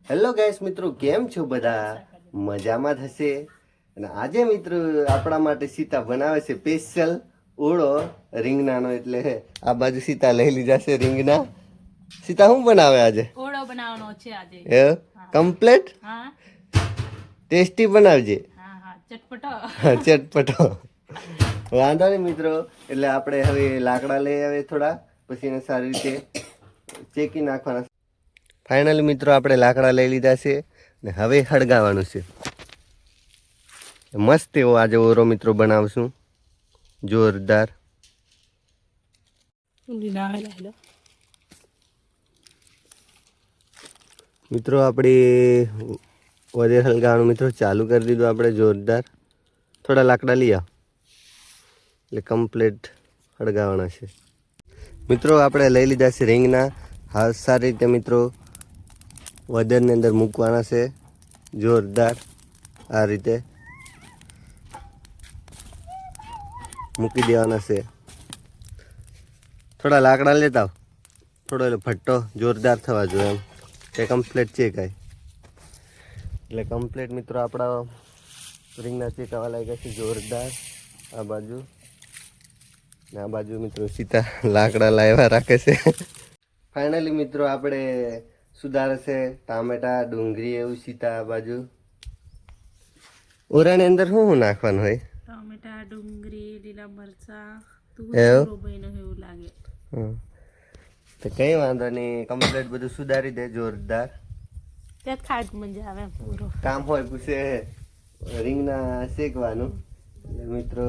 Hello guys મિત્રો, કેમ છો બધા? મજામાં જ હશે. અને આજે મિત્રો આપણા માટે સીતા બનાવે છે સ્પેશિયલ ઓળો રીંગણાનો. એટલે આ બાજુ સીતા લઈ લીધા છે રીંગણા. સીતા શું બનાવે આજે? ઓળો બનાવવાનો છે આજે. એ કમ્પ્લીટ હા ટેસ્ટી બનાવજે. હા હા ચટપટો. ચટપટો. વાંધો નહીં મિત્રો. એટલે આપણે હવે લાકડા લઈ આવે થોડા, પછી એને સારી રીતે ચેકી નાખવાના. ફાઇનલી મિત્રો આપણે લાકડા લઈ લીધા છે ને હવે હળગાવવાનું છે. મસ્ત એવો આજે ઓરો મિત્રો બનાવશું, જોરદાર. મિત્રો આપણી વધે હળગાવવાનું મિત્રો ચાલુ કરી દીધું આપણે જોરદાર. થોડા લાકડા લઈ આવ એટલે કમ્પ્લીટ હળગાવવાના છે. મિત્રો આપણે લઈ લીધા છે રીંગણા. હા સારી રીતે મિત્રો વદરની અંદર મૂકવાના છે જોરદાર. આ રીતે મૂકી દેવાના છે. થોડા લાકડા લેતા આવ, થોડો એટલે ભટ્ટો જોરદાર થવા જોઈએ એમ કે કમ્પ્લીટ ચેકાય. એટલે કમ્પ્લીટ મિત્રો આપણા રીંગણા ચેકાવા લાગ્યા છે જોરદાર. આ બાજુ ને આ બાજુ મિત્રો સીતા લાકડા લાવ્યા રાખે છે. ફાઇનલી મિત્રો આપણે સુધારે છે ટામેટા, ડુંગળી એવું સીતા આ બાજુ. ઓરાની અંદર શું શું નાખવાનું હોય? ટામેટા, ડુંગળી, લીલા મરચા, એવું લાગે. તો કઈ વાંધો નહીં, કમ્પ્લીટ બધું સુધારી દે જોરદાર. ત્યાં ખાટ મજા આવે એમ પૂરો. કામ હોય પૂછે રીંગણા શેકવાનું. એટલે મિત્રો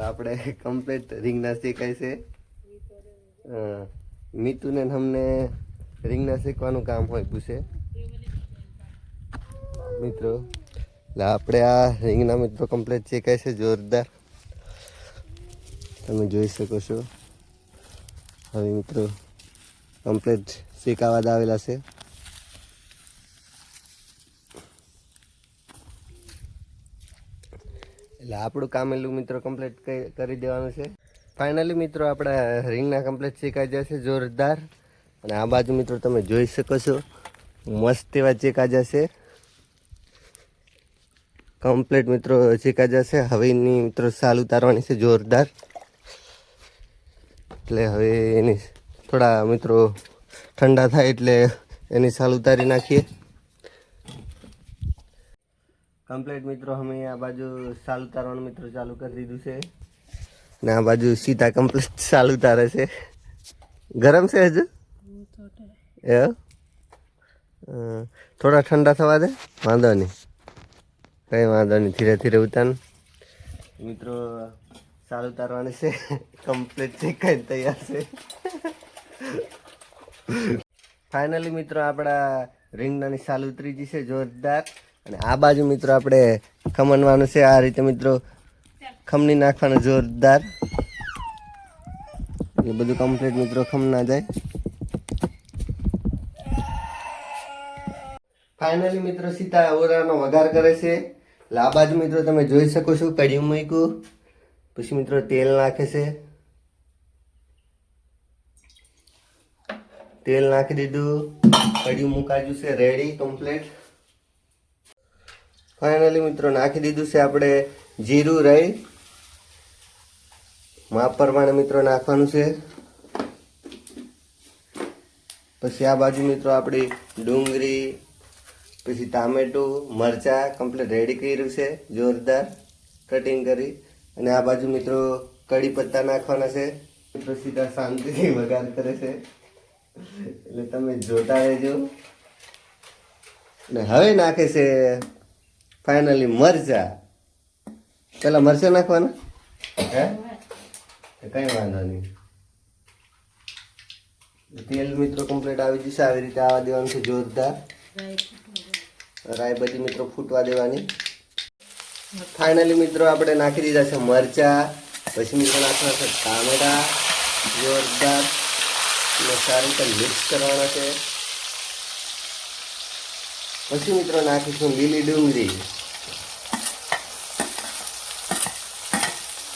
આપણે કમ્પ્લીટ રીંગણા શેકાય છે. મીતુને અમને રીંગણા શેકવાનું કામ હોય પૂછે મિત્રો. એટલે આપણે આ રીંગણા મિત્રો કમ્પ્લીટ શેકાય છે જોરદાર. તમે જોઈ શકો છો. હવે મિત્રો કમ્પ્લીટ શેકાવા આવેલા છે. એટલે આપણું કામ એટલું મિત્રો કમ્પ્લીટ કરી દેવાનું છે. ફાઇનલી મિત્રો આપણા રીંગણા કમ્પ્લીટ શેકાઈ જશે જોરદાર. અને આ બાજુ મિત્રો તમે જોઈ શકો છો મસ્ત એવા ચેકા જશે કમ્પ્લીટ મિત્રો ચેકા જશે. હવે એની મિત્રો સાલ ઉતારવાની છે જોરદાર. એટલે હવે એની થોડા મિત્રો ઠંડા થાય એટલે એની સાલ ઉતારી નાખીએ. કમ્પ્લીટ મિત્રો અમે આ બાજુ સાલ ઉતારવાનું મિત્રો ચાલુ કરી દીધું છે. ને આ બાજુ સીતા કમ્પ્લીટ સાલ ઉતારે છે. ગરમ છે હજુ એ થોડા ઠંડા થવા દે, વાંધો નહીં, કંઈ વાંધો નહીં, ધીરે ધીરે ઉતાર. મિત્રો સાલ ઉતારવાની છે કમ્પ્લીટ ચેકાઈને તૈયાર છે. ફાઇનલી મિત્રો આપણા રીંગણાની સાલ ઉતરી જશે જોરદાર. અને આ બાજુ મિત્રો આપણે ખમણવાનું છે. આ રીતે મિત્રો ખમણી નાખવાનું જોરદાર. એટલે બધું કમ્પ્લીટ મિત્રો ખમ ના જાય. ફાઇનલી મિત્રો સીતા ઓરાનો વઘાર કરે છે. એટલે આ બાજુ મિત્રો તમે જોઈ શકો છો કઢી મૂક્યું, પછી મિત્રો તેલ નાખે છે. તેલ નાખી દીધું, કઢી મુકાયું છે રેડી કમ્પ્લીટ. ફાઇનલી મિત્રો નાખી દીધું છે આપણે જીરું, રાઈ માપ પ્રમાણે મિત્રો નાખવાનું છે. પછી આ બાજુ મિત્રો આપણી ડુંગળી, પછી ટામેટું, મરચાં કમ્પ્લીટ રેડી કર્યું છે જોરદાર કટિંગ કરી. અને આ બાજુ મિત્રો કઢી પત્તા નાખવાના છે. મિત્રો સીધા શાંતિથી વઘાર કરે છે એટલે તમે જોતા રહેજો. અને હવે નાખે છે ફાઇનલી મરચા. પેલા મરચા નાખવાના હે, કઈ વાંધો નહીં. તેલ મિત્રો કમ્પ્લીટ આવી જશે. આવી રીતે આવવા દેવાનું છે જોરદાર. રાઈ બધી મિત્રો ફૂટવા દેવાની. ફાઇનલી મિત્રો આપણે નાખી દીધા છે મરચા. પછી મિત્રો નાખવાના છે ટામેટા જોરદાર. અને સારી રીતે મિક્સ કરવાના છે. પછી મિત્રો નાખીશું લીલી ડુંગળી.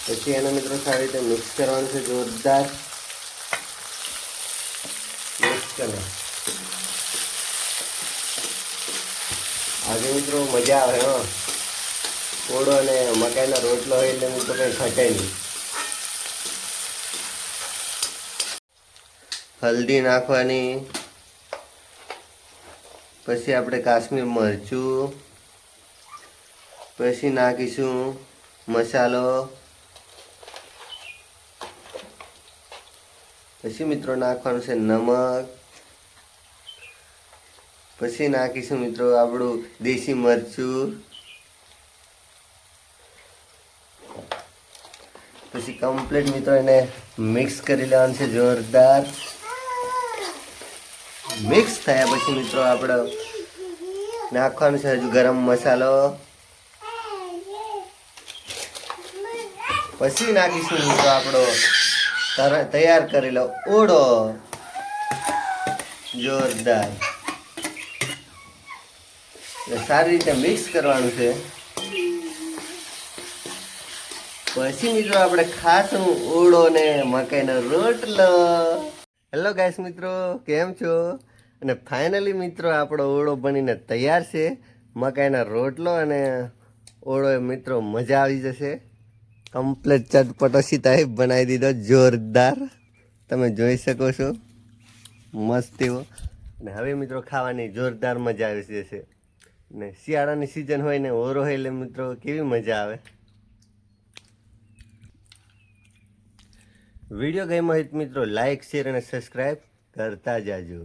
પછી એને મિત્રો સારી રીતે મિક્સ કરવાનું છે જોરદાર. મિક્સ કરો. આજે મિત્રો મજા આવે હો. ઓળો અને મકાઈનો રોટલો હોય એટલે મિત્રો કંઈ ઘટે નહીં. હલ્દી નાખવાની, પછી આપણે કાશ્મીર મરચું, પછી નાખીશું મસાલો, પછી મિત્રો નાખવાનું છે નમક, પછી નાખીશું મિત્રો આપણું દેશી મરચું, પછી કમ્પ્લીટ મિત્રો એને મિક્સ કરી લેવાનું છે જોરદાર. મિક્સ થયા પછી મિત્રો આપણે નાખવાનું છે હજુ ગરમ મસાલો, પછી નાખીશું મિત્રો આપણો તૈયાર કરેલો ઓળો જોરદાર. સારી રીતે મિક્સ કરવાનું છે. પછી મિત્રો આપણે ખાસું ઓળો ને મકાઈનો રોટલો. હેલો ગાઈસ મિત્રો, કેમ છો? અને ફાઇનલી મિત્રો આપણો ઓળો બનીને તૈયાર છે. મકાઈનો રોટલો અને ઓળો મિત્રો મજા આવી જશે. કમ્પ્લીટ ચટપટો સીતાઈ બનાવી દીધો જોરદાર. તમે જોઈ શકો છો મસ્ત એવો. અને હવે મિત્રો ખાવાની જોરદાર મજા આવી જશે. ને શિયાળાની સિઝન હોય ને ઓરો હોય એટલે મિત્રો કેવી મજા આવે. વિડીયો ગમ્યો હોય તો મિત્રો લાઈક શેર અને સબસ્ક્રાઈબ કરતા જાજો.